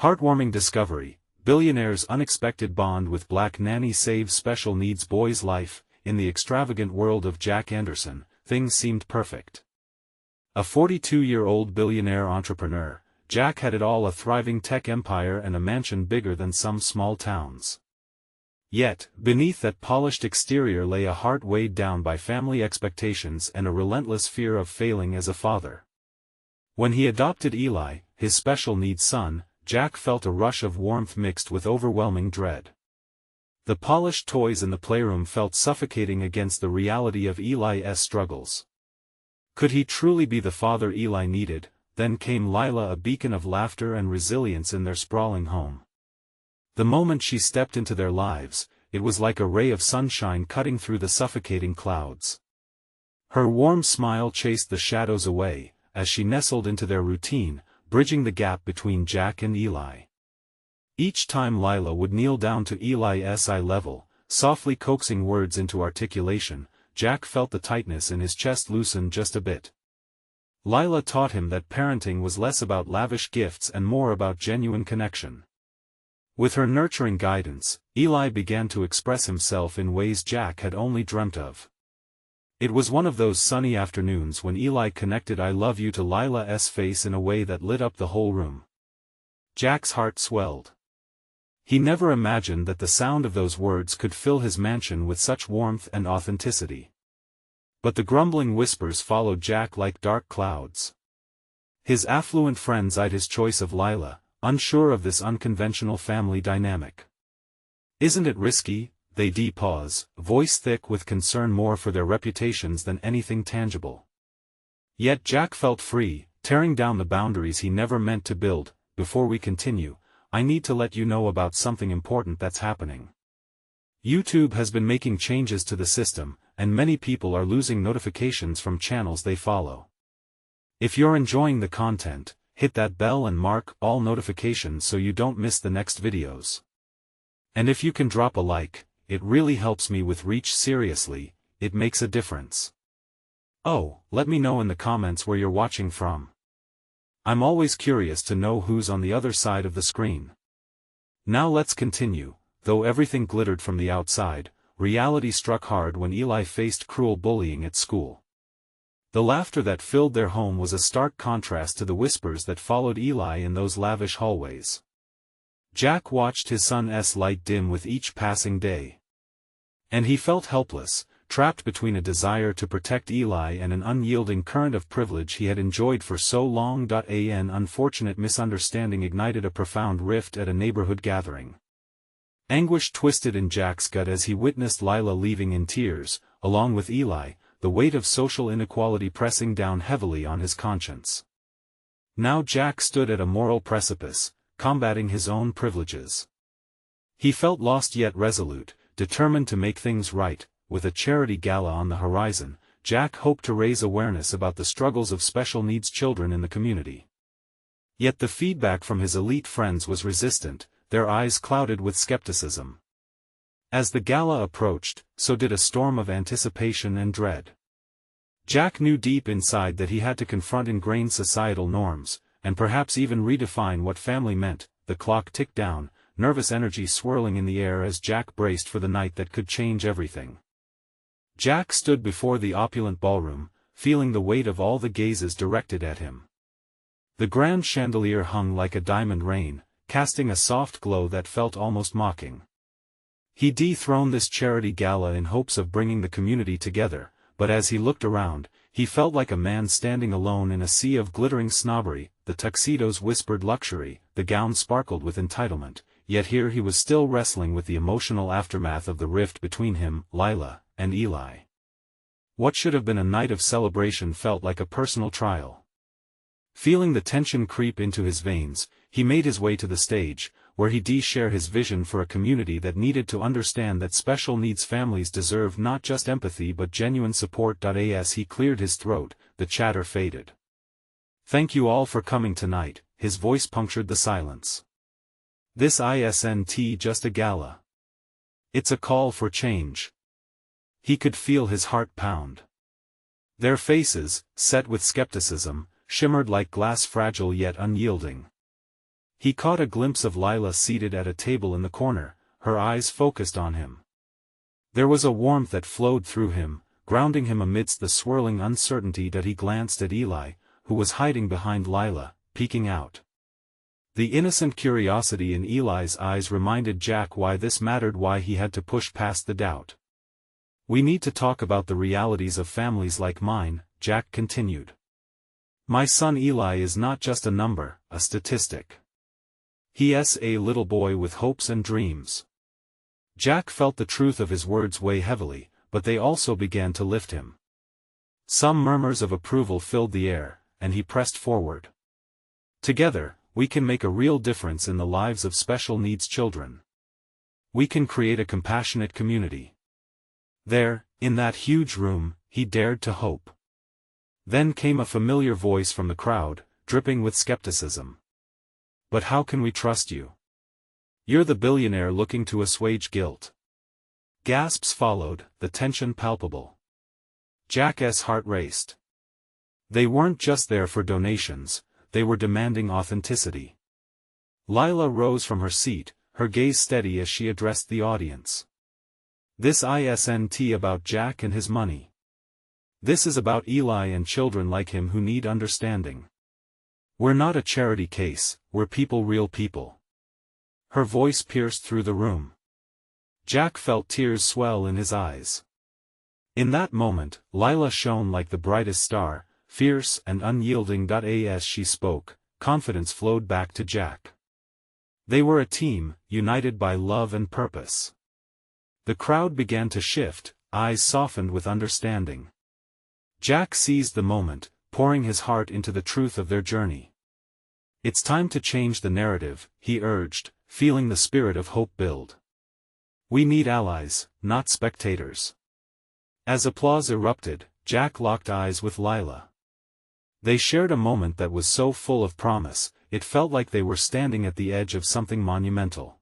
Heartwarming discovery, Billionaire's unexpected bond with Black Nanny saves special needs boy's life. In the extravagant world of Jack Anderson, things seemed perfect. A 42-year-old billionaire entrepreneur, Jack had it all: a thriving tech empire and a mansion bigger than some small towns. Yet, beneath that polished exterior lay a heart weighed down by family expectations and a relentless fear of failing as a father. When he adopted Eli, his special needs son, Jack felt a rush of warmth mixed with overwhelming dread. The polished toys in the playroom felt suffocating against the reality of Eli's struggles. Could he truly be the father Eli needed? Then came Lila, a beacon of laughter and resilience in their sprawling home. The moment she stepped into their lives, it was like a ray of sunshine cutting through the suffocating clouds. Her warm smile chased the shadows away, as she nestled into their routine, bridging the gap between Jack and Eli. Each time Lila would kneel down to Eli's eye level, softly coaxing words into articulation, Jack felt the tightness in his chest loosen just a bit. Lila taught him that parenting was less about lavish gifts and more about genuine connection. With her nurturing guidance, Eli began to express himself in ways Jack had only dreamt of. It was one of those sunny afternoons when Eli connected "I love you" to Lila's face in a way that lit up the whole room. Jack's heart swelled. He never imagined that the sound of those words could fill his mansion with such warmth and authenticity. But the grumbling whispers followed Jack like dark clouds. His affluent friends eyed his choice of Lila, unsure of this unconventional family dynamic. "Isn't it risky?" they'd pause, voice thick with concern more for their reputations than anything tangible. Yet Jack felt free, tearing down the boundaries he never meant to build. "Before we continue, I need to let you know about something important that's happening. YouTube has been making changes to the system, and many people are losing notifications from channels they follow. If you're enjoying the content, hit that bell and mark all notifications so you don't miss the next videos. And if you can drop a like, it really helps me with reach. Seriously, it makes a difference. Oh, let me know in the comments where you're watching from. I'm always curious to know who's on the other side of the screen." Now let's continue. Though everything glittered from the outside, reality struck hard when Eli faced cruel bullying at school. The laughter that filled their home was a stark contrast to the whispers that followed Eli in those lavish hallways. Jack watched his son's light dim with each passing day. And he felt helpless, trapped between a desire to protect Eli and an unyielding current of privilege he had enjoyed for so long. An unfortunate misunderstanding ignited a profound rift at a neighborhood gathering. Anguish twisted in Jack's gut as he witnessed Lila leaving in tears, along with Eli, the weight of social inequality pressing down heavily on his conscience. Now Jack stood at a moral precipice, combating his own privileges. He felt lost yet resolute, determined to make things right. With a charity gala on the horizon, Jack hoped to raise awareness about the struggles of special needs children in the community. Yet the feedback from his elite friends was resistant, their eyes clouded with skepticism. As the gala approached, so did a storm of anticipation and dread. Jack knew deep inside that he had to confront ingrained societal norms, and perhaps even redefine what family meant. The clock ticked down, nervous energy swirling in the air as Jack braced for the night that could change everything. Jack stood before the opulent ballroom, feeling the weight of all the gazes directed at him. The grand chandelier hung like a diamond rain, casting a soft glow that felt almost mocking. He dethroned this charity gala in hopes of bringing the community together, but as he looked around, he felt like a man standing alone in a sea of glittering snobbery. The tuxedos whispered luxury, the gowns sparkled with entitlement, yet here he was still wrestling with the emotional aftermath of the rift between him, Lila, and Eli. What should have been a night of celebration felt like a personal trial. Feeling the tension creep into his veins, he made his way to the stage, where he'd share his vision for a community that needed to understand that special needs families deserve not just empathy but genuine support. As he cleared his throat, the chatter faded. "Thank you all for coming tonight," his voice punctured the silence. "This isn't just a gala. It's a call for change." He could feel his heart pound. Their faces, set with skepticism, shimmered like glass, fragile yet unyielding. He caught a glimpse of Lila seated at a table in the corner, her eyes focused on him. There was a warmth that flowed through him, grounding him amidst the swirling uncertainty that he glanced at Eli, who was hiding behind Lila, peeking out. The innocent curiosity in Eli's eyes reminded Jack why this mattered, why he had to push past the doubt. "We need to talk about the realities of families like mine," Jack continued. "My son Eli is not just a number, a statistic. He's a little boy with hopes and dreams." Jack felt the truth of his words weigh heavily, but they also began to lift him. Some murmurs of approval filled the air, and he pressed forward. "Together, we can make a real difference in the lives of special needs children. We can create a compassionate community." There, in that huge room, he dared to hope. Then came a familiar voice from the crowd, dripping with skepticism. "But how can we trust you? You're the billionaire looking to assuage guilt." Gasps followed, the tension palpable. Jack's heart raced. They weren't just there for donations, they were demanding authenticity. Lila rose from her seat, her gaze steady as she addressed the audience. "This isn't about Jack and his money. This is about Eli and children like him who need understanding. We're not a charity case, we're people, real people." Her voice pierced through the room. Jack felt tears swell in his eyes. In that moment, Lila shone like the brightest star, fierce and unyielding. As she spoke, confidence flowed back to Jack. They were a team, united by love and purpose. The crowd began to shift, eyes softened with understanding. Jack seized the moment, pouring his heart into the truth of their journey. "It's time to change the narrative," he urged, feeling the spirit of hope build. "We need allies, not spectators." As applause erupted, Jack locked eyes with Lila. They shared a moment that was so full of promise, it felt like they were standing at the edge of something monumental.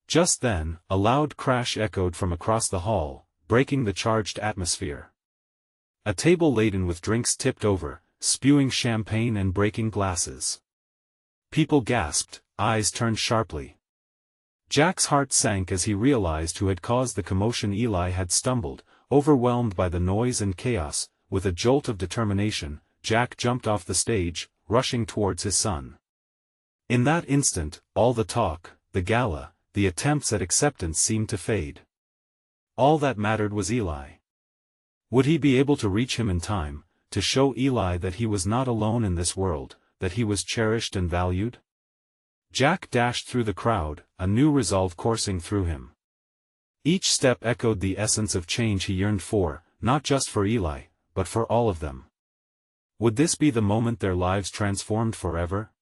Just then, a loud crash echoed from across the hall, breaking the charged atmosphere. A table laden with drinks tipped over, spewing champagne and breaking glasses. People gasped, eyes turned sharply. Jack's heart sank as he realized who had caused the commotion. Eli had stumbled, overwhelmed by the noise and chaos. With a jolt of determination, Jack jumped off the stage, rushing towards his son. In that instant, all the talk, the gala, the attempts at acceptance seemed to fade. All that mattered was Eli. Would he be able to reach him in time, to show Eli that he was not alone in this world, that he was cherished and valued? Jack dashed through the crowd, a new resolve coursing through him. Each step echoed the essence of change he yearned for, not just for Eli, but for all of them. Would this be the moment their lives transformed forever?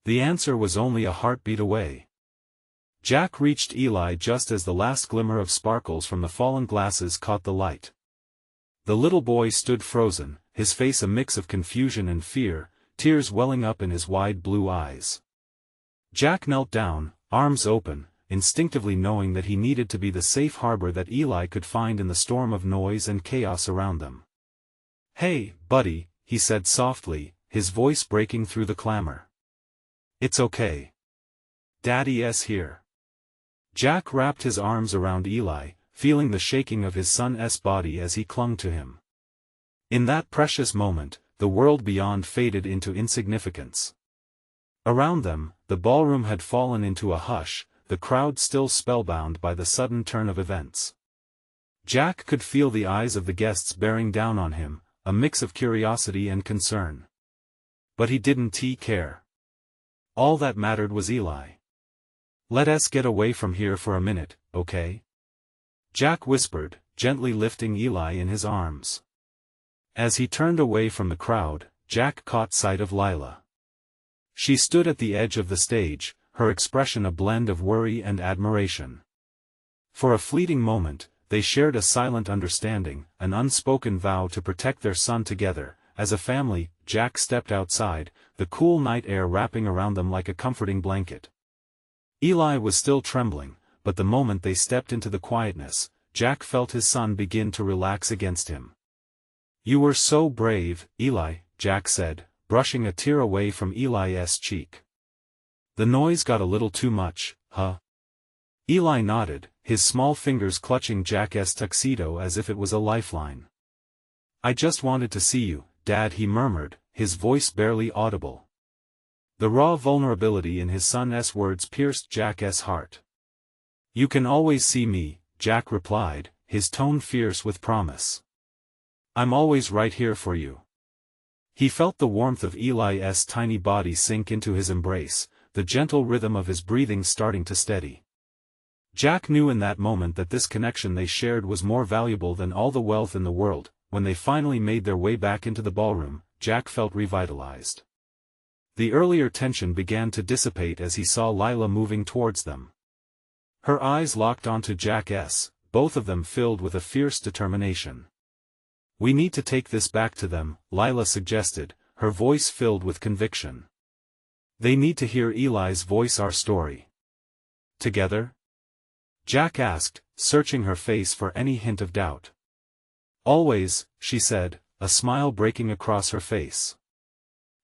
The answer was only a heartbeat away. Jack reached Eli just as the last glimmer of sparkles from the fallen glasses caught the light. The little boy stood frozen, his face a mix of confusion and fear, tears welling up in his wide blue eyes. Jack knelt down, arms open, instinctively knowing that he needed to be the safe harbor that Eli could find in the storm of noise and chaos around them. "Hey, buddy," he said softly, his voice breaking through the clamor. "It's okay. Daddy's here." Jack wrapped his arms around Eli, feeling the shaking of his son's body as he clung to him. In that precious moment, the world beyond faded into insignificance. Around them, the ballroom had fallen into a hush, the crowd still spellbound by the sudden turn of events. Jack could feel the eyes of the guests bearing down on him, a mix of curiosity and concern. But he didn't care. All that mattered was Eli. "Let us get away from here for a minute, okay?" Jack whispered, gently lifting Eli in his arms. As he turned away from the crowd, Jack caught sight of Lila. She stood at the edge of the stage, her expression a blend of worry and admiration. For a fleeting moment, they shared a silent understanding, an unspoken vow to protect their son together. As a family, Jack stepped outside, the cool night air wrapping around them like a comforting blanket. Eli was still trembling, but the moment they stepped into the quietness, Jack felt his son begin to relax against him. "You were so brave, Eli," Jack said, brushing a tear away from Eli's cheek. The noise got a little too much, huh? Eli nodded, his small fingers clutching Jack's tuxedo as if it was a lifeline. I just wanted to see you, Dad, he murmured, his voice barely audible. The raw vulnerability in his son's words pierced Jack's heart. You can always see me, Jack replied, his tone fierce with promise. I'm always right here for you. He felt the warmth of Eli's tiny body sink into his embrace, the gentle rhythm of his breathing starting to steady. Jack knew in that moment that this connection they shared was more valuable than all the wealth in the world. When they finally made their way back into the ballroom, Jack felt revitalized. The earlier tension began to dissipate as he saw Lila moving towards them. Her eyes locked onto Jack's, both of them filled with a fierce determination. We need to take this back to them, Lila suggested, her voice filled with conviction. They need to hear Eli's voice, our story. Together? Jack asked, searching her face for any hint of doubt. Always, she said, a smile breaking across her face.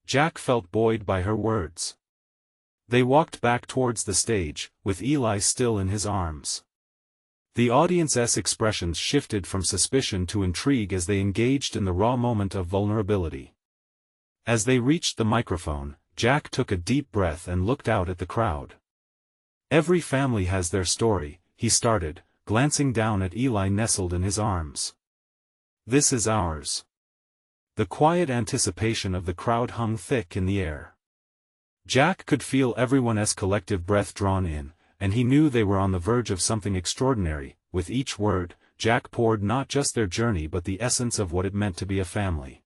Jack felt buoyed by her words. They walked back towards the stage, with Eli still in his arms. The audience's expressions shifted from suspicion to intrigue as they engaged in the raw moment of vulnerability. As they reached the microphone, Jack took a deep breath and looked out at the crowd. Every family has their story, he started, glancing down at Eli nestled in his arms. This is ours. The quiet anticipation of the crowd hung thick in the air. Jack could feel everyone's collective breath drawn in, and he knew they were on the verge of something extraordinary. With each word, Jack poured not just their journey but the essence of what it meant to be a family.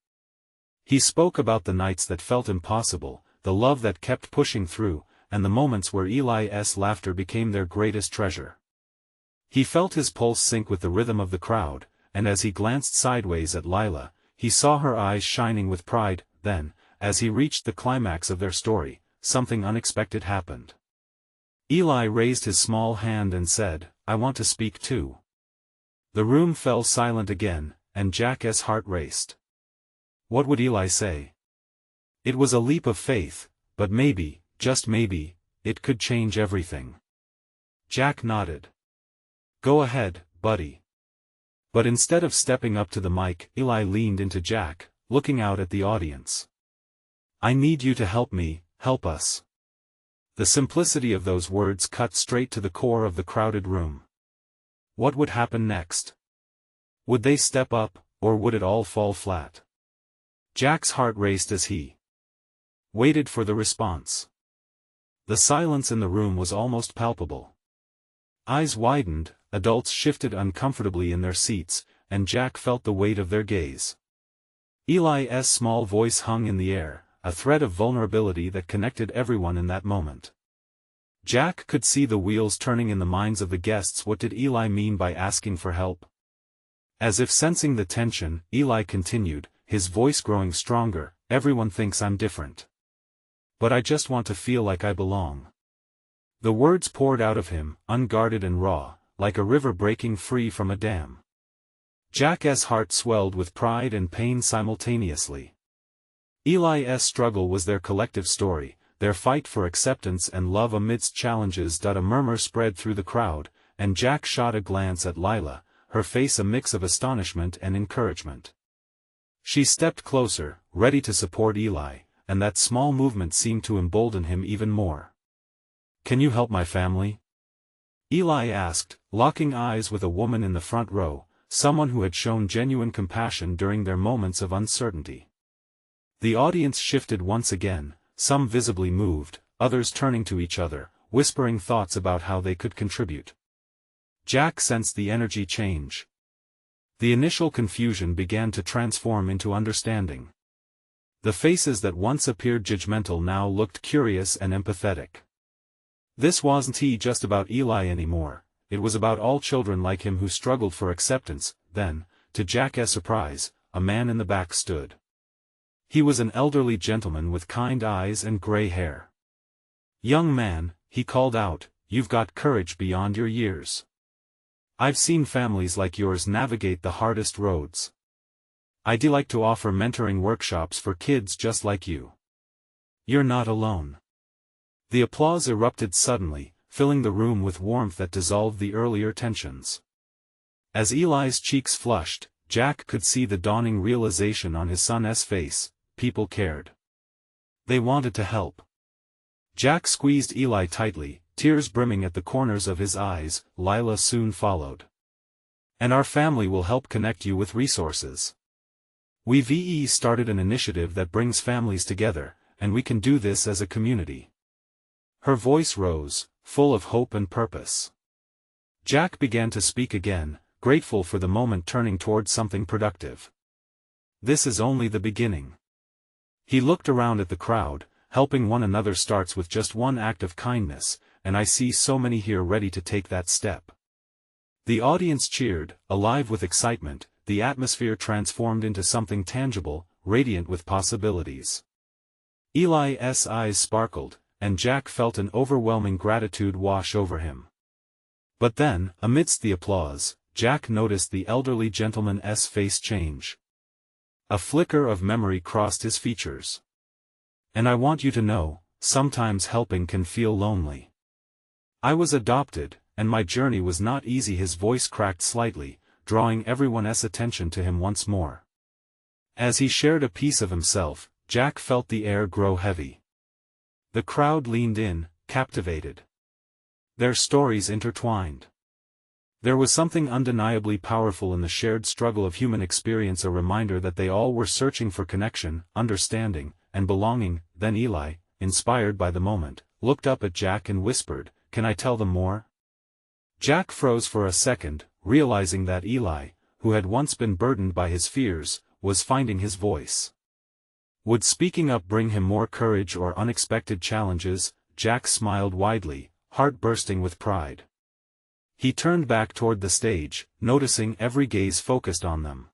He spoke about the nights that felt impossible, the love that kept pushing through, and the moments where Eli's laughter became their greatest treasure. He felt his pulse sync with the rhythm of the crowd, and as he glanced sideways at Lila, he saw her eyes shining with pride. Then, as he reached the climax of their story, something unexpected happened. Eli raised his small hand and said, I want to speak too. The room fell silent again, and Jack's heart raced. What would Eli say? It was a leap of faith, but maybe, just maybe, it could change everything. Jack nodded. Go ahead, buddy. But instead of stepping up to the mic, Eli leaned into Jack, looking out at the audience. I need you to help me, help us. The simplicity of those words cut straight to the core of the crowded room. What would happen next? Would they step up, or would it all fall flat? Jack's heart raced as he waited for the response. The silence in the room was almost palpable. Eyes widened, adults shifted uncomfortably in their seats, and Jack felt the weight of their gaze. Eli's small voice hung in the air, a thread of vulnerability that connected everyone in that moment. Jack could see the wheels turning in the minds of the guests. What did Eli mean by asking for help? As if sensing the tension, Eli continued, his voice growing stronger, everyone thinks I'm different. But I just want to feel like I belong. The words poured out of him, unguarded and raw, like a river breaking free from a dam. Jack's heart swelled with pride and pain simultaneously. Eli's struggle was their collective story, their fight for acceptance and love amidst challenges. A murmur spread through the crowd, and Jack shot a glance at Lila, her face a mix of astonishment and encouragement. She stepped closer, ready to support Eli, and that small movement seemed to embolden him even more. Can you help my family? Eli asked, locking eyes with a woman in the front row, someone who had shown genuine compassion during their moments of uncertainty. The audience shifted once again, some visibly moved, others turning to each other, whispering thoughts about how they could contribute. Jack sensed the energy change. The initial confusion began to transform into understanding. The faces that once appeared judgmental now looked curious and empathetic. This wasn't just about Eli anymore, it was about all children like him who struggled for acceptance. Then, to Jack's surprise, a man in the back stood. He was an elderly gentleman with kind eyes and gray hair. Young man, he called out, you've got courage beyond your years. I've seen families like yours navigate the hardest roads. I'd like to offer mentoring workshops for kids just like you. You're not alone. The applause erupted suddenly, filling the room with warmth that dissolved the earlier tensions. As Eli's cheeks flushed, Jack could see the dawning realization on his son's face: people cared. They wanted to help. Jack squeezed Eli tightly, tears brimming at the corners of his eyes. Lila soon followed. And our family will help connect you with resources. We've started an initiative that brings families together, and we can do this as a community. Her voice rose, full of hope and purpose. Jack began to speak again, grateful for the moment, turning towards something productive. This is only the beginning. He looked around at the crowd. Helping one another starts with just one act of kindness, and I see so many here ready to take that step. The audience cheered, alive with excitement. The atmosphere transformed into something tangible, radiant with possibilities. Eli's eyes sparkled, and Jack felt an overwhelming gratitude wash over him. But then, amidst the applause, Jack noticed the elderly gentleman's face change. A flicker of memory crossed his features. And I want you to know, sometimes helping can feel lonely. I was adopted, and my journey was not easy. His voice cracked slightly, drawing everyone's attention to him once more. As he shared a piece of himself, Jack felt the air grow heavy. The crowd leaned in, captivated. Their stories intertwined. There was something undeniably powerful in the shared struggle of human experience, a reminder that they all were searching for connection, understanding, and belonging. Then Eli, inspired by the moment, looked up at Jack and whispered, "Can I tell them more?" Jack froze for a second, realizing that Eli, who had once been burdened by his fears, was finding his voice. Would speaking up bring him more courage or unexpected challenges? Jack smiled widely, heart bursting with pride. He turned back toward the stage, noticing every gaze focused on them.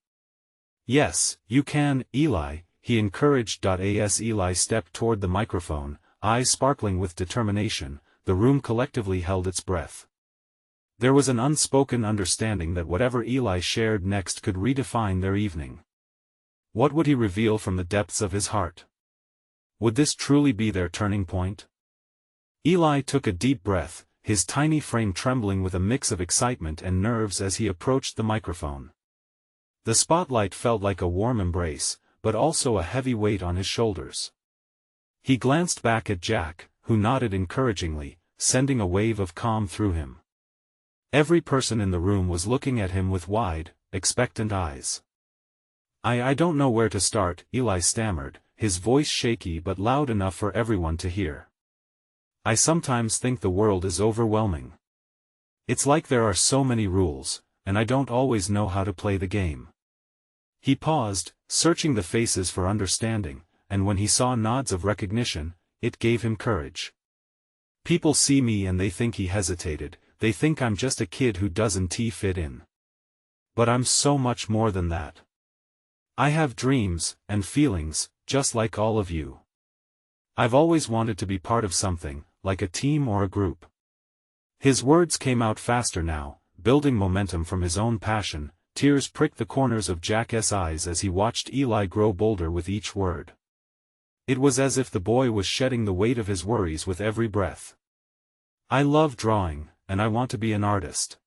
"Yes, you can, Eli," he encouraged. As Eli stepped toward the microphone, eyes sparkling with determination, the room collectively held its breath. There was an unspoken understanding that whatever Eli shared next could redefine their evening. What would he reveal from the depths of his heart? Would this truly be their turning point? Eli took a deep breath, his tiny frame trembling with a mix of excitement and nerves as he approached the microphone. The spotlight felt like a warm embrace, but also a heavy weight on his shoulders. He glanced back at Jack, who nodded encouragingly, sending a wave of calm through him. Every person in the room was looking at him with wide, expectant eyes. I don't know where to start," Eli stammered, his voice shaky but loud enough for everyone to hear. "I sometimes think the world is overwhelming. It's like there are so many rules, and I don't always know how to play the game." He paused, searching the faces for understanding, and when he saw nods of recognition, it gave him courage. "People see me and they think," he hesitated, "they think I'm just a kid who doesn't fit in. But I'm so much more than that. I have dreams, and feelings, just like all of you. I've always wanted to be part of something, like a team or a group." His words came out faster now, building momentum from his own passion. Tears pricked the corners of Jack's eyes as he watched Eli grow bolder with each word. It was as if the boy was shedding the weight of his worries with every breath. "I love drawing, and I want to be an artist.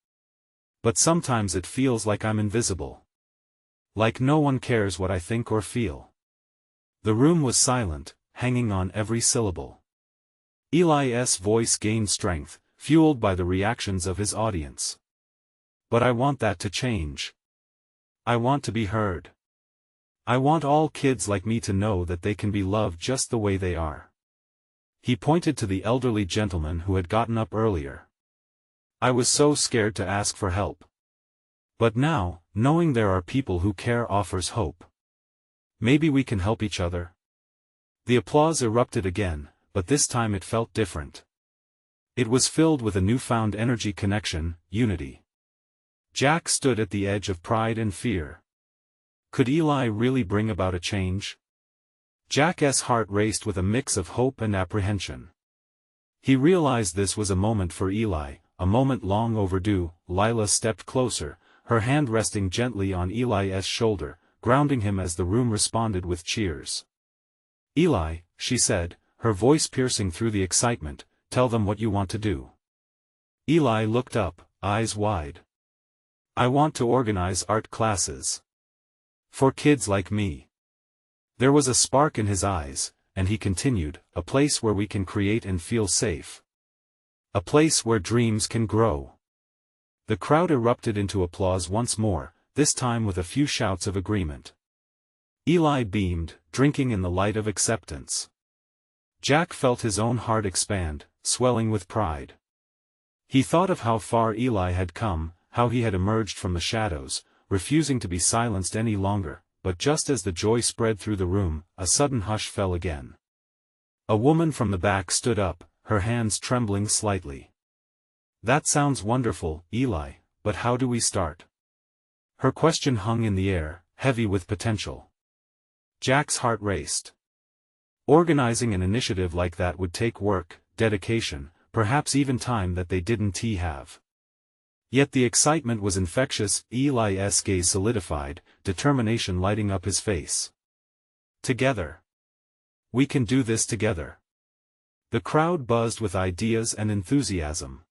But sometimes it feels like I'm invisible. Like no one cares what I think or feel." The room was silent, hanging on every syllable. Eli's voice gained strength, fueled by the reactions of his audience. "But I want that to change. I want to be heard. I want all kids like me to know that they can be loved just the way they are." He pointed to the elderly gentleman who had gotten up earlier. "I was so scared to ask for help. But now, knowing there are people who care offers hope. Maybe we can help each other." The applause erupted again, but this time it felt different. It was filled with a newfound energy, connection, unity. Jack stood at the edge of pride and fear. Could Eli really bring about a change? Jack's heart raced with a mix of hope and apprehension. He realized this was a moment for Eli, a moment long overdue. Lila stepped closer, her hand resting gently on Eli's shoulder, grounding him as the room responded with cheers. "Eli," she said, her voice piercing through the excitement, "Tell them what you want to do." Eli looked up, eyes wide. "I want to organize art classes. For kids like me." There was a spark in his eyes, and he continued, "A place where we can create and feel safe. A place where dreams can grow." The crowd erupted into applause once more, this time with a few shouts of agreement. Eli beamed, drinking in the light of acceptance. Jack felt his own heart expand, swelling with pride. He thought of how far Eli had come, how he had emerged from the shadows, refusing to be silenced any longer, but just as the joy spread through the room, a sudden hush fell again. A woman from the back stood up, her hands trembling slightly. "That sounds wonderful, Eli, but how do we start?" Her question hung in the air, heavy with potential. Jack's heart raced. Organizing an initiative like that would take work, dedication, perhaps even time that they didn't have. Yet the excitement was infectious. Eli's gaze solidified, determination lighting up his face. "Together. We can do this together." The crowd buzzed with ideas and enthusiasm.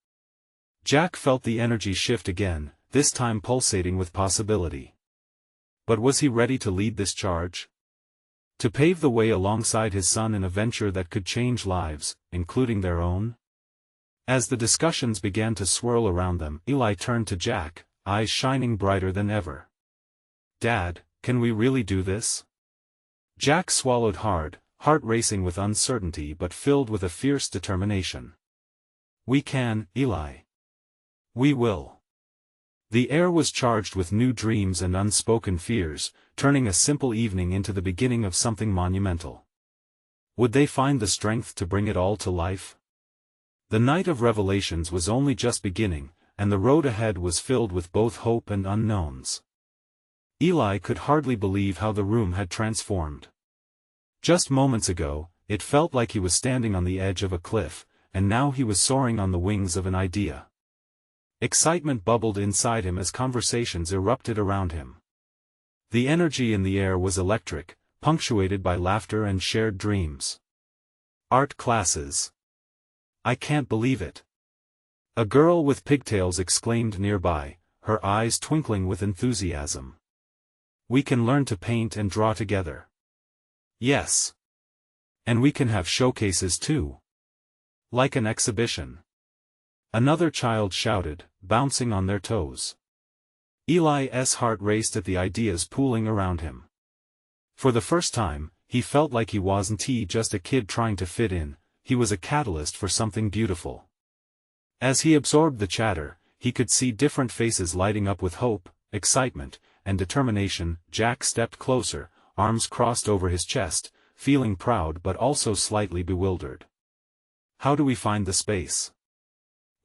Jack felt the energy shift again, this time pulsating with possibility. But was he ready to lead this charge? To pave the way alongside his son in a venture that could change lives, including their own? As the discussions began to swirl around them, Eli turned to Jack, eyes shining brighter than ever. "Dad, can we really do this?" Jack swallowed hard, heart racing with uncertainty but filled with a fierce determination. "We can, Eli. We will." The air was charged with new dreams and unspoken fears, turning a simple evening into the beginning of something monumental. Would they find the strength to bring it all to life? The night of revelations was only just beginning, and the road ahead was filled with both hope and unknowns. Eli could hardly believe how the room had transformed. Just moments ago, it felt like he was standing on the edge of a cliff, and now he was soaring on the wings of an idea. Excitement bubbled inside him as conversations erupted around him. The energy in the air was electric, punctuated by laughter and shared dreams. Art classes. "I can't believe it." A girl with pigtails exclaimed nearby, her eyes twinkling with enthusiasm. "We can learn to paint and draw together." "Yes. And we can have showcases too. Like an exhibition." Another child shouted, bouncing on their toes. Eli's heart raced at the ideas pooling around him. For the first time, he felt like he wasn't just a kid trying to fit in, he was a catalyst for something beautiful. As he absorbed the chatter, he could see different faces lighting up with hope, excitement, and determination. Jack stepped closer, arms crossed over his chest, feeling proud but also slightly bewildered. "How do we find the space?"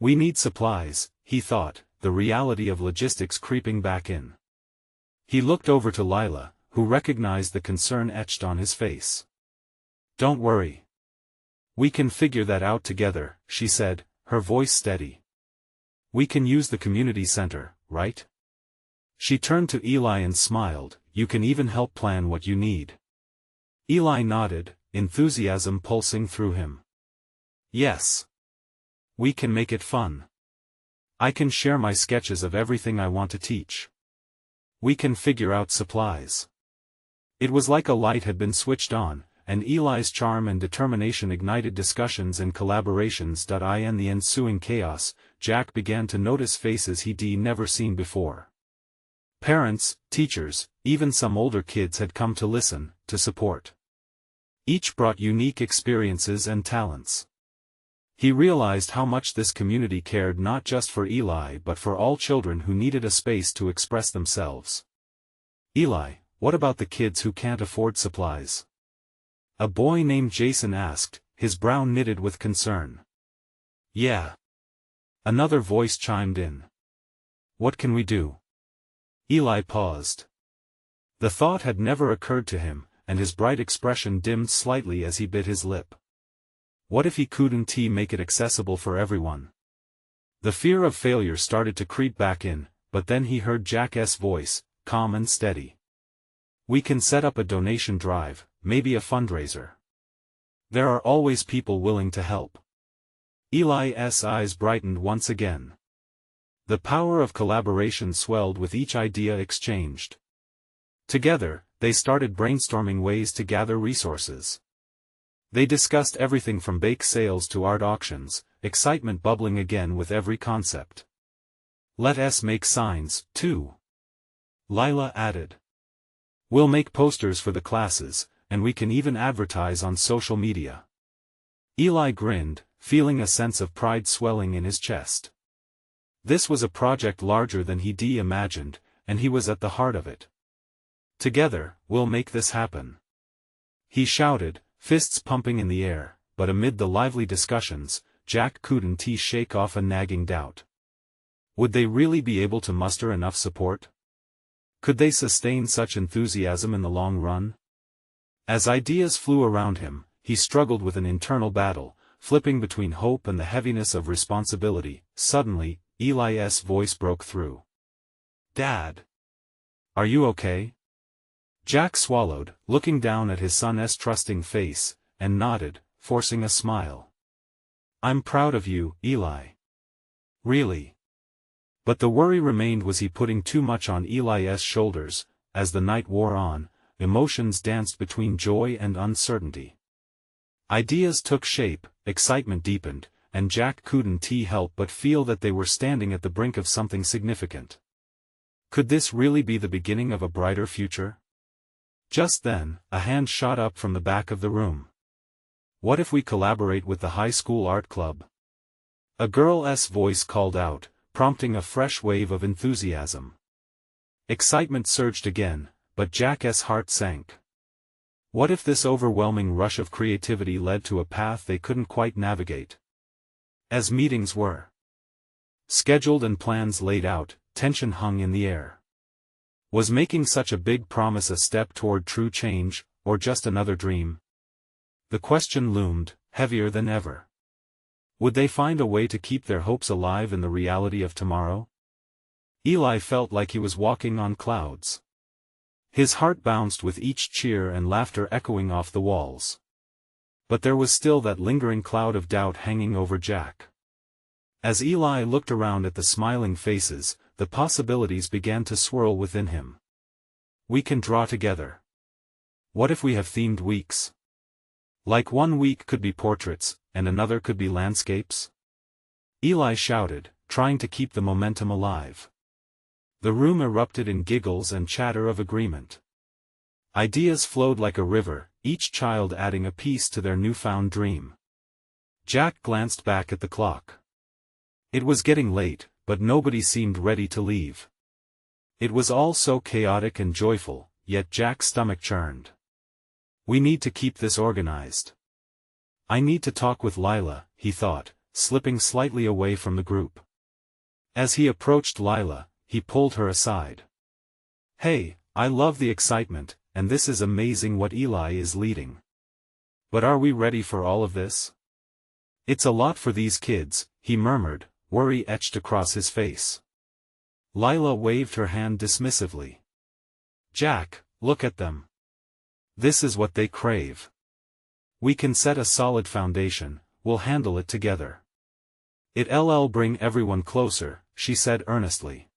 "We need supplies," he thought, the reality of logistics creeping back in. He looked over to Lila, who recognized the concern etched on his face. "Don't worry. We can figure that out together," she said, her voice steady. "We can use the community center, right?" She turned to Eli and smiled, "You can even help plan what you need." Eli nodded, enthusiasm pulsing through him. "Yes. We can make it fun. I can share my sketches of everything I want to teach. We can figure out supplies." It was like a light had been switched on, and Eli's charm and determination ignited discussions and collaborations. In the ensuing chaos, Jack began to notice faces he'd never seen before. Parents, teachers, even some older kids had come to listen, to support. Each brought unique experiences and talents. He realized how much this community cared not just for Eli but for all children who needed a space to express themselves. "Eli, what about the kids who can't afford supplies?" a boy named Jason asked, his brow knitted with concern. "Yeah." Another voice chimed in. "What can we do?" Eli paused. The thought had never occurred to him, and his bright expression dimmed slightly as he bit his lip. What if he couldn't make it accessible for everyone? The fear of failure started to creep back in, but then he heard Jack's voice, calm and steady. "We can set up a donation drive, maybe a fundraiser." There are always people willing to help. Eli's eyes brightened once again. The power of collaboration swelled with each idea exchanged. Together, they started brainstorming ways to gather resources. They discussed everything from bake sales to art auctions, excitement bubbling again with every concept. "Let us make signs, too," Lila added. "We'll make posters for the classes, and we can even advertise on social media." Eli grinned, feeling a sense of pride swelling in his chest. This was a project larger than he'd imagined, and he was at the heart of it. "Together, we'll make this happen," he shouted, fists pumping in the air, but amid the lively discussions, Jack couldn't shake off a nagging doubt. Would they really be able to muster enough support? Could they sustain such enthusiasm in the long run? As ideas flew around him, he struggled with an internal battle, flipping between hope and the heaviness of responsibility. Suddenly, Eli's voice broke through. "Dad! Are you okay?" Jack swallowed, looking down at his son's trusting face, and nodded, forcing a smile. "I'm proud of you, Eli. Really." But the worry remained. Was he putting too much on Eli's shoulders? As the night wore on, emotions danced between joy and uncertainty. Ideas took shape, excitement deepened, and Jack couldn't help but feel that they were standing at the brink of something significant. Could this really be the beginning of a brighter future? Just then, a hand shot up from the back of the room. "What if we collaborate with the high school art club?" A girl's voice called out, prompting a fresh wave of enthusiasm. Excitement surged again, but Jack's heart sank. What if this overwhelming rush of creativity led to a path they couldn't quite navigate? As meetings were scheduled and plans laid out, tension hung in the air. Was making such a big promise a step toward true change, or just another dream? The question loomed, heavier than ever. Would they find a way to keep their hopes alive in the reality of tomorrow? Eli felt like he was walking on clouds. His heart bounced with each cheer and laughter echoing off the walls. But there was still that lingering cloud of doubt hanging over Jack. As Eli looked around at the smiling faces, the possibilities began to swirl within him. "We can draw together. What if we have themed weeks? Like one week could be portraits, and another could be landscapes?" Eli shouted, trying to keep the momentum alive. The room erupted in giggles and chatter of agreement. Ideas flowed like a river, each child adding a piece to their newfound dream. Jack glanced back at the clock. It was getting late, but nobody seemed ready to leave. It was all so chaotic and joyful, yet Jack's stomach churned. "We need to keep this organized. I need to talk with Lila," he thought, slipping slightly away from the group. As he approached Lila, he pulled her aside. "Hey, I love the excitement, and this is amazing what Eli is leading. But are we ready for all of this? It's a lot for these kids," he murmured, worry etched across his face. Lila waved her hand dismissively. "Jack, look at them. This is what they crave. We can set a solid foundation, we'll handle it together. It'll bring everyone closer," she said earnestly.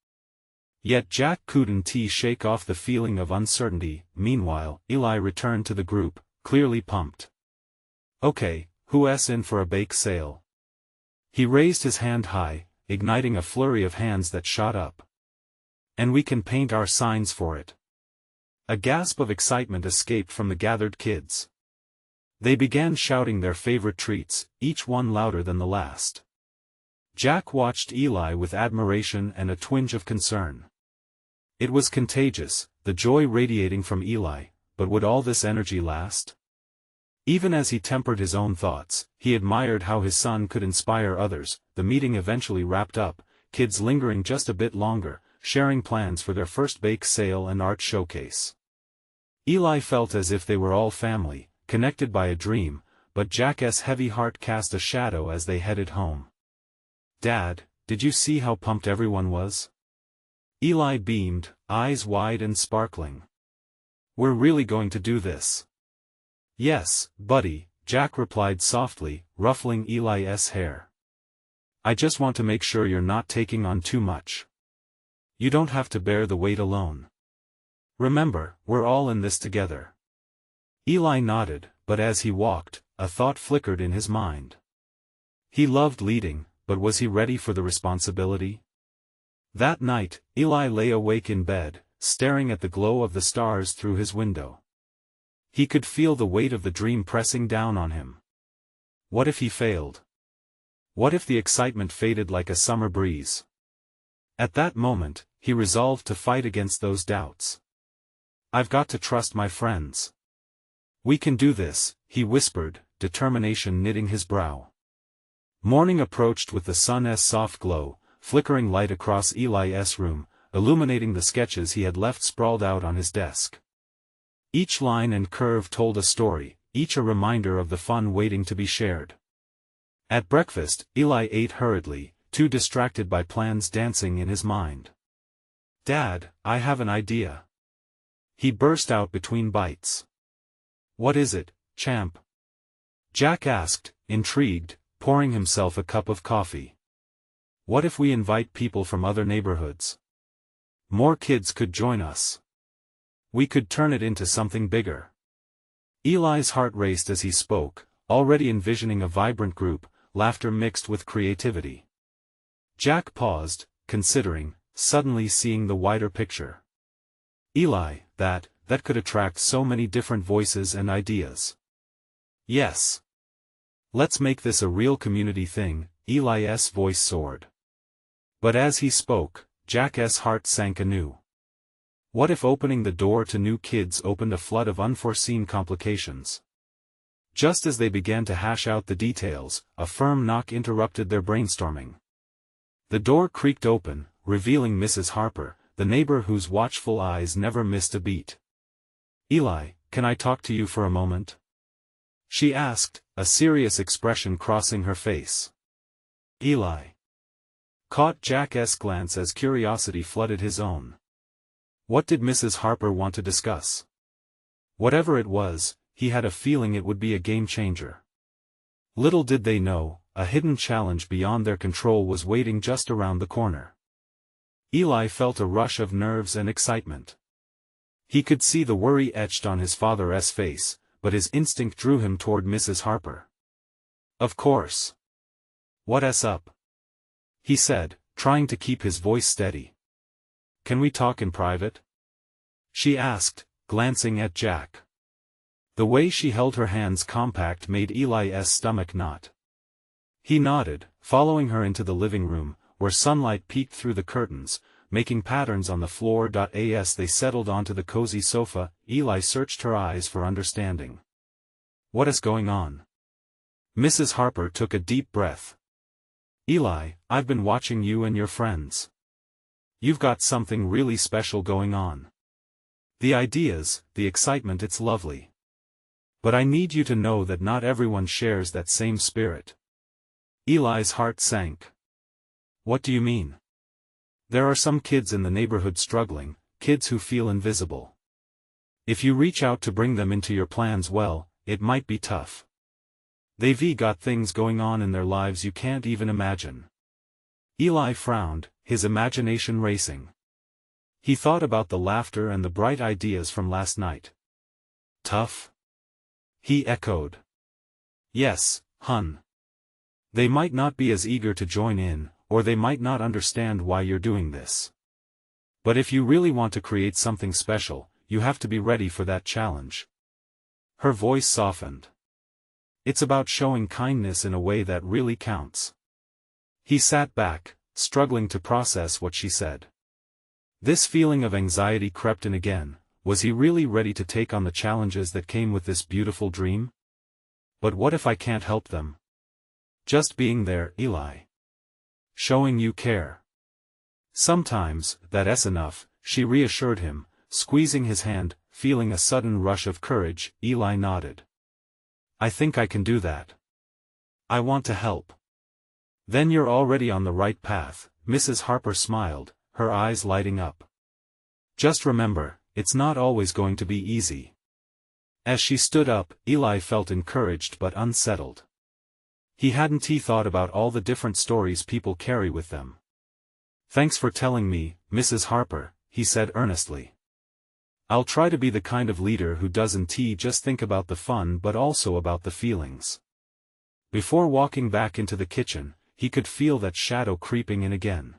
Yet Jack couldn't shake off the feeling of uncertainty. Meanwhile, Eli returned to the group, clearly pumped. "Okay, who's in for a bake sale?" He raised his hand high, igniting a flurry of hands that shot up. "And we can paint our signs for it." A gasp of excitement escaped from the gathered kids. They began shouting their favorite treats, each one louder than the last. Jack watched Eli with admiration and a twinge of concern. It was contagious, the joy radiating from Eli, but would all this energy last? Even as he tempered his own thoughts, he admired how his son could inspire others. The meeting eventually wrapped up, kids lingering just a bit longer, sharing plans for their first bake sale and art showcase. Eli felt as if they were all family, connected by a dream, but Jack's heavy heart cast a shadow as they headed home. "Dad, did you see how pumped everyone was?" Eli beamed, eyes wide and sparkling. "We're really going to do this." "Yes, buddy," Jack replied softly, ruffling Eli's hair. I just want to make sure you're not taking on too much. You don't have to bear the weight alone. Remember, we're all in this together. Eli nodded, but as he walked, a thought flickered in his mind. He loved leading, but was he ready for the responsibility? That night, Eli lay awake in bed, staring at the glow of the stars through his window. He could feel the weight of the dream pressing down on him. What if he failed? What if the excitement faded like a summer breeze? At that moment, he resolved to fight against those doubts. I've got to trust my friends. We can do this, he whispered, determination knitting his brow. Morning approached with the sun's soft glow, flickering light across Eli's room, illuminating the sketches he had left sprawled out on his desk. Each line and curve told a story, each a reminder of the fun waiting to be shared. At breakfast, Eli ate hurriedly, too distracted by plans dancing in his mind. Dad, I have an idea. He burst out between bites. What is it, champ? Jack asked, intrigued, pouring himself a cup of coffee. What if we invite people from other neighborhoods? More kids could join us. We could turn it into something bigger. Eli's heart raced as he spoke, already envisioning a vibrant group, laughter mixed with creativity. Jack paused, considering, suddenly seeing the wider picture. Eli, that could attract so many different voices and ideas. Yes. Let's make this a real community thing, Eli's voice soared. But as he spoke, Jack's heart sank anew. What if opening the door to new kids opened a flood of unforeseen complications? Just as they began to hash out the details, a firm knock interrupted their brainstorming. The door creaked open, revealing Mrs. Harper, the neighbor whose watchful eyes never missed a beat. Eli, can I talk to you for a moment? She asked, a serious expression crossing her face. Eli caught Jack's glance as curiosity flooded his own. What did Mrs. Harper want to discuss? Whatever it was, he had a feeling it would be a game-changer. Little did they know, a hidden challenge beyond their control was waiting just around the corner. Eli felt a rush of nerves and excitement. He could see the worry etched on his father's face, but his instinct drew him toward Mrs. Harper. Of course. What's up? He said, trying to keep his voice steady. Can we talk in private? She asked, glancing at Jack. The way she held her hands compact made Eli's stomach knot. He nodded, following her into the living room, where sunlight peeked through the curtains, making patterns on the floor. As they settled onto the cozy sofa, Eli searched her eyes for understanding. What is going on? Mrs. Harper took a deep breath. Eli, I've been watching you and your friends. You've got something really special going on. The ideas, the excitement, it's lovely. But I need you to know that not everyone shares that same spirit. Eli's heart sank. What do you mean? There are some kids in the neighborhood struggling, kids who feel invisible. If you reach out to bring them into your plans, well, it might be tough. They've got things going on in their lives you can't even imagine. Eli frowned, his imagination racing. He thought about the laughter and the bright ideas from last night. Tough? He echoed. Yes, hun. They might not be as eager to join in, or they might not understand why you're doing this. But if you really want to create something special, you have to be ready for that challenge. Her voice softened. It's about showing kindness in a way that really counts. He sat back, struggling to process what she said. This feeling of anxiety crept in again. Was he really ready to take on the challenges that came with this beautiful dream? But what if I can't help them? Just being there, Eli. Showing you care. Sometimes, that's enough, she reassured him, squeezing his hand, feeling a sudden rush of courage. Eli nodded. I think I can do that. I want to help. Then you're already on the right path, Mrs. Harper smiled, her eyes lighting up. Just remember, it's not always going to be easy. As she stood up, Eli felt encouraged but unsettled. He hadn't thought about all the different stories people carry with them. "Thanks for telling me, Mrs. Harper," he said earnestly. "I'll try to be the kind of leader who doesn't just think about the fun but also about the feelings." Before walking back into the kitchen, he could feel that shadow creeping in again.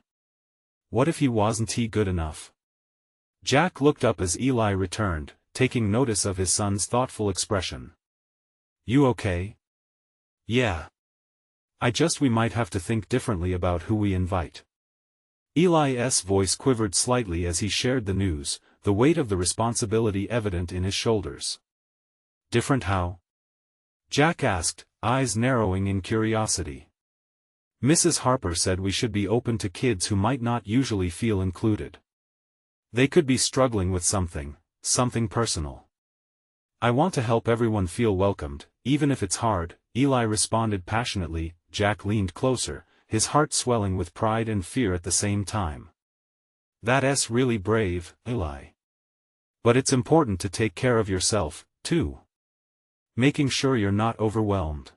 What if he wasn't good enough? Jack looked up as Eli returned, taking notice of his son's thoughtful expression. "You okay?" "Yeah. We might have to think differently about who we invite." Eli's voice quivered slightly as he shared the news, the weight of the responsibility evident in his shoulders. "Different how?" Jack asked, eyes narrowing in curiosity. "Mrs. Harper said we should be open to kids who might not usually feel included. They could be struggling with something personal. I want to help everyone feel welcomed, even if it's hard," Eli responded passionately. Jack leaned closer, his heart swelling with pride and fear at the same time. "That's really brave, Eli. But it's important to take care of yourself, too. Making sure you're not overwhelmed."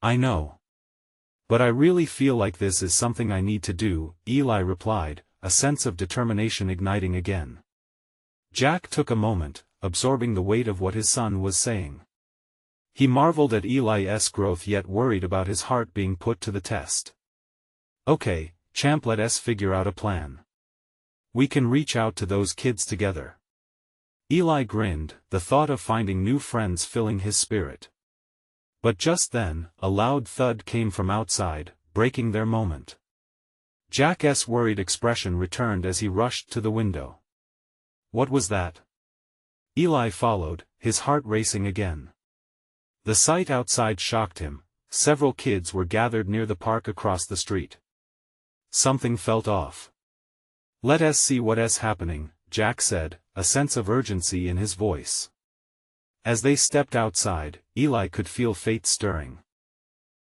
"I know. But I really feel like this is something I need to do," Eli replied, a sense of determination igniting again. Jack took a moment, absorbing the weight of what his son was saying. He marveled at Eli's growth yet worried about his heart being put to the test. "Okay, champ, let us figure out a plan. We can reach out to those kids together." Eli grinned, the thought of finding new friends filling his spirit. But just then, a loud thud came from outside, breaking their moment. Jack's worried expression returned as he rushed to the window. "What was that?" Eli followed, his heart racing again. The sight outside shocked him. Several kids were gathered near the park across the street. Something felt off. "Let us see what's happening," Jack said, a sense of urgency in his voice. As they stepped outside, Eli could feel fate stirring.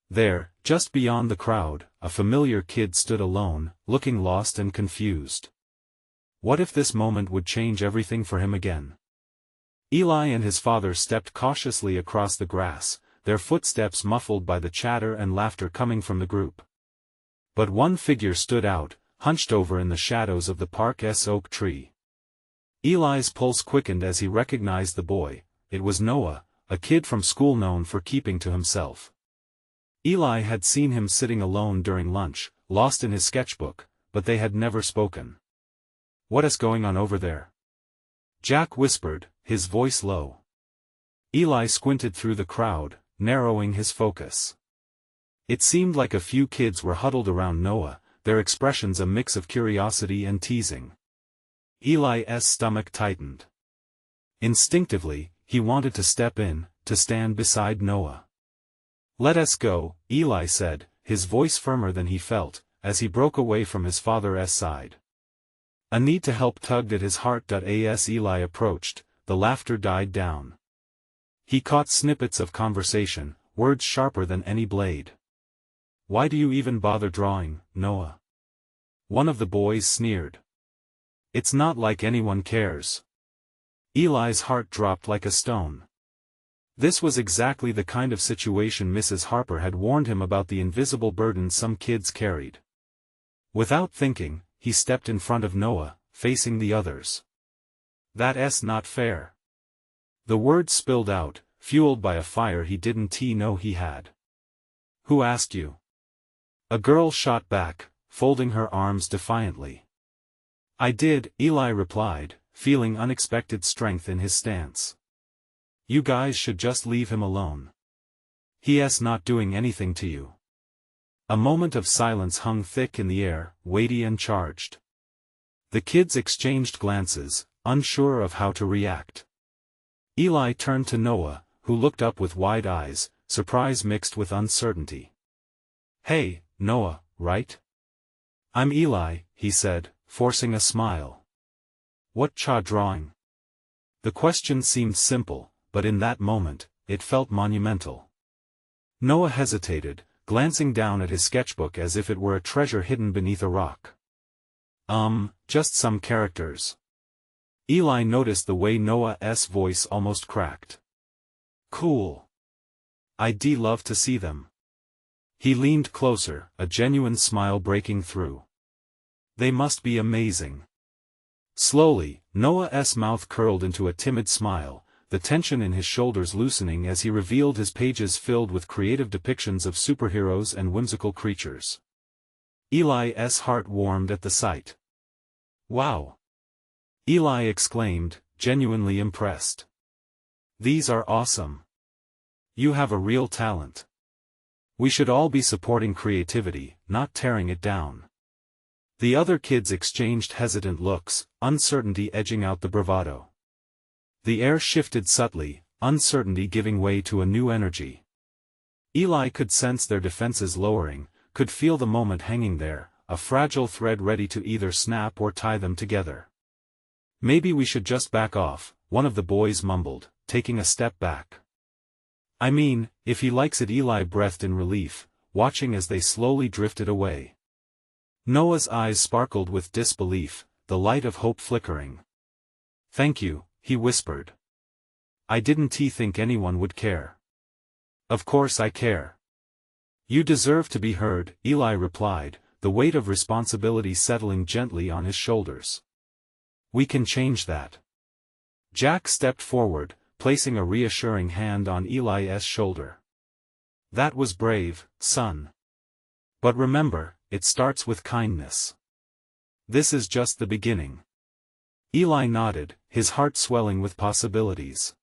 There, just beyond the crowd, a familiar kid stood alone, looking lost and confused. What if this moment would change everything for him again? Eli and his father stepped cautiously across the grass, their footsteps muffled by the chatter and laughter coming from the group. But one figure stood out, hunched over in the shadows of the park's oak tree. Eli's pulse quickened as he recognized the boy. It was Noah, a kid from school known for keeping to himself. Eli had seen him sitting alone during lunch, lost in his sketchbook, but they had never spoken. "What's going on over there?" Jack whispered, his voice low. Eli squinted through the crowd, narrowing his focus. It seemed like a few kids were huddled around Noah, their expressions a mix of curiosity and teasing. Eli's stomach tightened. Instinctively, he wanted to step in, to stand beside Noah. "Let us go," Eli said, his voice firmer than he felt, as he broke away from his father's side. A need to help tugged at his heart. As Eli approached, the laughter died down. He caught snippets of conversation, words sharper than any blade. "Why do you even bother drawing, Noah?" one of the boys sneered. "It's not like anyone cares." Eli's heart dropped like a stone. This was exactly the kind of situation Mrs. Harper had warned him about, the invisible burden some kids carried. Without thinking, he stepped in front of Noah, facing the others. "That's not fair." The words spilled out, fueled by a fire he didn't know he had. "Who asked you?" A girl shot back, folding her arms defiantly. "I did," Eli replied, feeling unexpected strength in his stance. "You guys should just leave him alone. He's not doing anything to you." A moment of silence hung thick in the air, weighty and charged. The kids exchanged glances, unsure of how to react. Eli turned to Noah, who looked up with wide eyes, surprise mixed with uncertainty. "Hey, Noah, right?" "I'm Eli," he said, forcing a smile. "What drawing?" The question seemed simple, but in that moment, it felt monumental. Noah hesitated, glancing down at his sketchbook as if it were a treasure hidden beneath a rock. Just some characters." Eli noticed the way Noah's voice almost cracked. Cool. I'd love to see them. He leaned closer, a genuine smile breaking through. They must be amazing. Slowly, Noah's mouth curled into a timid smile, the tension in his shoulders loosening as he revealed his pages filled with creative depictions of superheroes and whimsical creatures. Eli's heart warmed at the sight. Wow! Eli exclaimed, genuinely impressed. These are awesome. You have a real talent. We should all be supporting creativity, not tearing it down. The other kids exchanged hesitant looks, uncertainty edging out the bravado. The air shifted subtly, uncertainty giving way to a new energy. Eli could sense their defenses lowering, could feel the moment hanging there, a fragile thread ready to either snap or tie them together. Maybe we should just back off, one of the boys mumbled, taking a step back. I mean, if he likes it, Eli breathed in relief, watching as they slowly drifted away. Noah's eyes sparkled with disbelief, the light of hope flickering. Thank you, he whispered. I didn't think anyone would care. Of course I care. You deserve to be heard, Eli replied, the weight of responsibility settling gently on his shoulders. We can change that. Jack stepped forward, placing a reassuring hand on Eli's shoulder. That was brave, son. But remember, it starts with kindness. This is just the beginning. Eli nodded, his heart swelling with possibilities.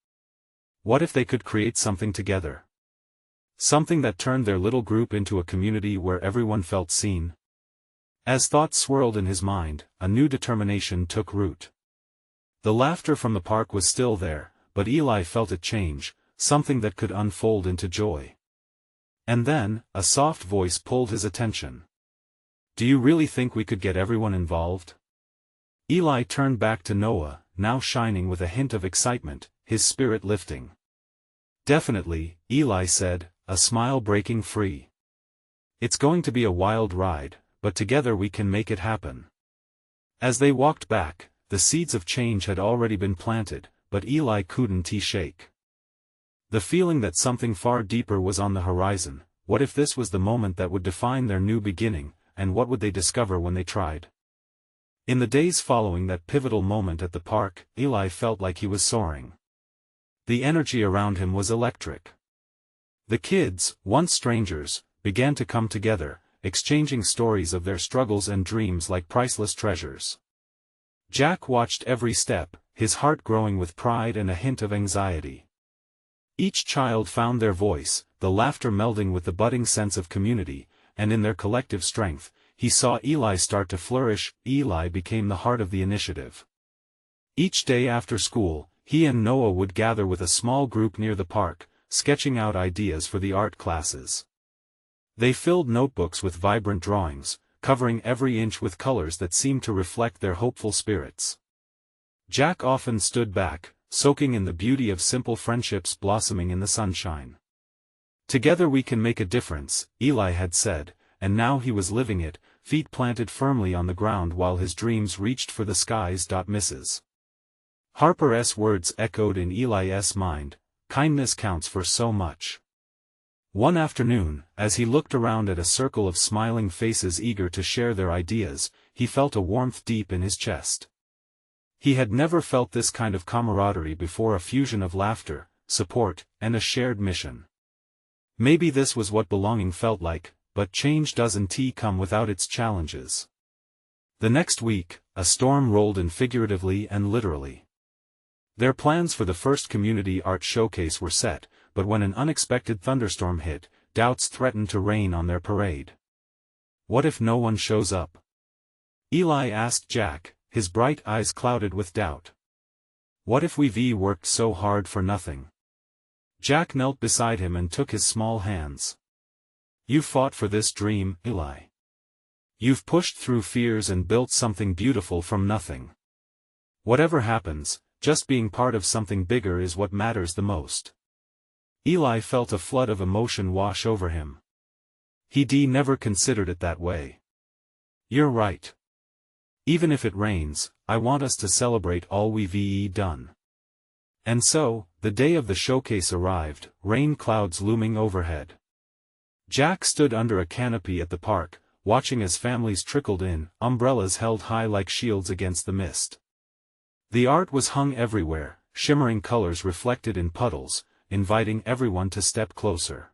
What if they could create something together? Something that turned their little group into a community where everyone felt seen? As thoughts swirled in his mind, a new determination took root. The laughter from the park was still there, but Eli felt it change, something that could unfold into joy. And then, a soft voice pulled his attention. Do you really think we could get everyone involved? Eli turned back to Noah, now shining with a hint of excitement, his spirit lifting. Definitely, Eli said, a smile breaking free. It's going to be a wild ride, but together we can make it happen. As they walked back, the seeds of change had already been planted, but Eli couldn't shake. The feeling that something far deeper was on the horizon. What if this was the moment that would define their new beginning, and what would they discover when they tried? In the days following that pivotal moment at the park, Eli felt like he was soaring. The energy around him was electric. The kids, once strangers, began to come together, exchanging stories of their struggles and dreams like priceless treasures. Jack watched every step, his heart growing with pride and a hint of anxiety. Each child found their voice, the laughter melding with the budding sense of community, and in their collective strength, he saw Eli start to flourish. Eli became the heart of the initiative. Each day after school, he and Noah would gather with a small group near the park, sketching out ideas for the art classes. They filled notebooks with vibrant drawings, covering every inch with colors that seemed to reflect their hopeful spirits. Jack often stood back, soaking in the beauty of simple friendships blossoming in the sunshine. Together we can make a difference, Eli had said, and now he was living it, feet planted firmly on the ground while his dreams reached for the skies. Mrs. Harper's words echoed in Eli's mind, kindness counts for so much. One afternoon, as he looked around at a circle of smiling faces eager to share their ideas, he felt a warmth deep in his chest. He had never felt this kind of camaraderie before, a fusion of laughter, support, and a shared mission. Maybe this was what belonging felt like, but change doesn't come without its challenges. The next week, a storm rolled in figuratively and literally. Their plans for the first community art showcase were set, but when an unexpected thunderstorm hit, doubts threatened to rain on their parade. What if no one shows up? Eli asked Jack, his bright eyes clouded with doubt. What if we worked so hard for nothing? Jack knelt beside him and took his small hands. You fought for this dream, Eli. You've pushed through fears and built something beautiful from nothing. Whatever happens, just being part of something bigger is what matters the most. Eli felt a flood of emotion wash over him. He never considered it that way. You're right. Even if it rains, I want us to celebrate all we've done. And so, the day of the showcase arrived, rain clouds looming overhead. Jack stood under a canopy at the park, watching as families trickled in, umbrellas held high like shields against the mist. The art was hung everywhere, shimmering colors reflected in puddles, inviting everyone to step closer.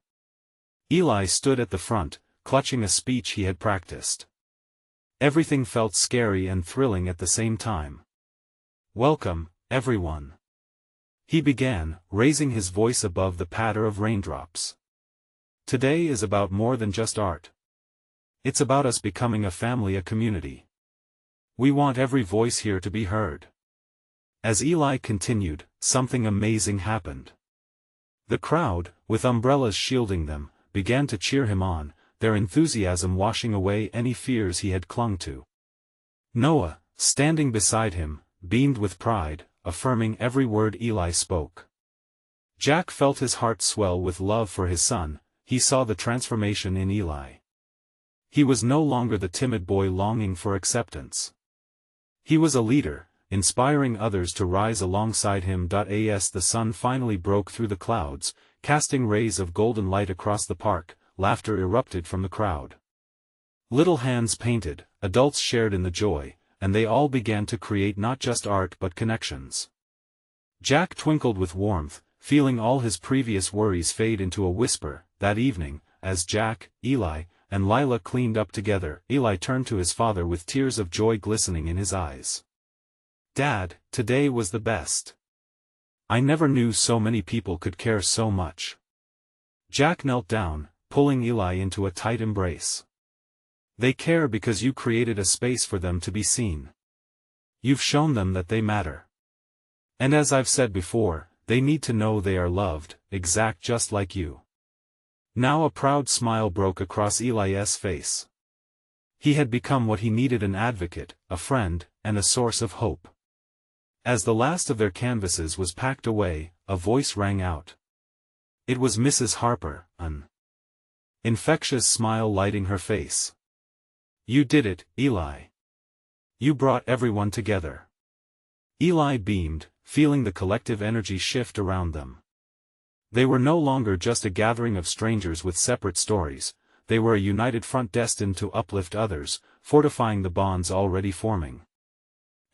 Eli stood at the front, clutching a speech he had practiced. Everything felt scary and thrilling at the same time. "Welcome, everyone," he began, raising his voice above the patter of raindrops. "Today is about more than just art. It's about us becoming a family, a community. We want every voice here to be heard." As Eli continued, something amazing happened. The crowd, with umbrellas shielding them, began to cheer him on, their enthusiasm washing away any fears he had clung to. Noah, standing beside him, beamed with pride, affirming every word Eli spoke. Jack felt his heart swell with love for his son. He saw the transformation in Eli. He was no longer the timid boy longing for acceptance. He was a leader, inspiring others to rise alongside him. As the sun finally broke through the clouds, casting rays of golden light across the park, laughter erupted from the crowd. Little hands painted, adults shared in the joy, and they all began to create not just art but connections. Jack twinkled with warmth, feeling all his previous worries fade into a whisper. That evening, as Jack, Eli, and Lila cleaned up together, Eli turned to his father with tears of joy glistening in his eyes. "Dad, today was the best. I never knew so many people could care so much." Jack knelt down, pulling Eli into a tight embrace. "They care because you created a space for them to be seen. You've shown them that they matter. And as I've said before, they need to know they are loved, just like you." Now a proud smile broke across Eli's face. He had become what he needed: an advocate, a friend, and a source of hope. As the last of their canvases was packed away, a voice rang out. It was Mrs. Harper, an infectious smile lighting her face. "You did it, Eli. You brought everyone together." Eli beamed, feeling the collective energy shift around them. They were no longer just a gathering of strangers with separate stories, they were a united front destined to uplift others, fortifying the bonds already forming.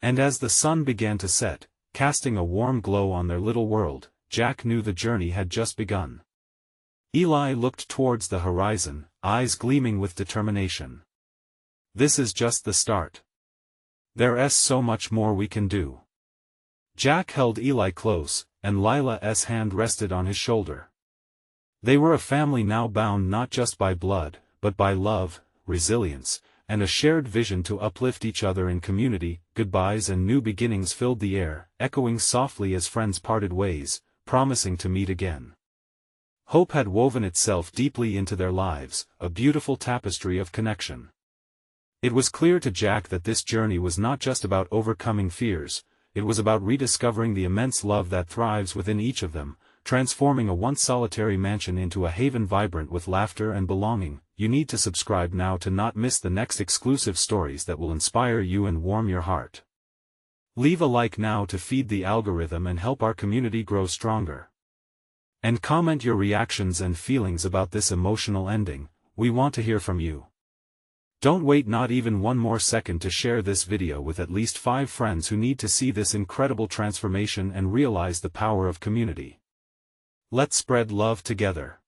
And as the sun began to set, casting a warm glow on their little world, Jack knew the journey had just begun. Eli looked towards the horizon, eyes gleaming with determination. "This is just the start. There's so much more we can do." Jack held Eli close, and Lila's hand rested on his shoulder. They were a family now bound not just by blood, but by love, resilience, and a shared vision to uplift each other in community. Goodbyes and new beginnings filled the air, echoing softly as friends parted ways, promising to meet again. Hope had woven itself deeply into their lives, a beautiful tapestry of connection. It was clear to Jack that this journey was not just about overcoming fears, it was about rediscovering the immense love that thrives within each of them, transforming a once solitary mansion into a haven vibrant with laughter and belonging. You need to subscribe now to not miss the next exclusive stories that will inspire you and warm your heart. Leave a like now to feed the algorithm and help our community grow stronger. And comment your reactions and feelings about this emotional ending. We want to hear from you. Don't wait not even one more second to share this video with at least 5 friends who need to see this incredible transformation and realize the power of community. Let's spread love together.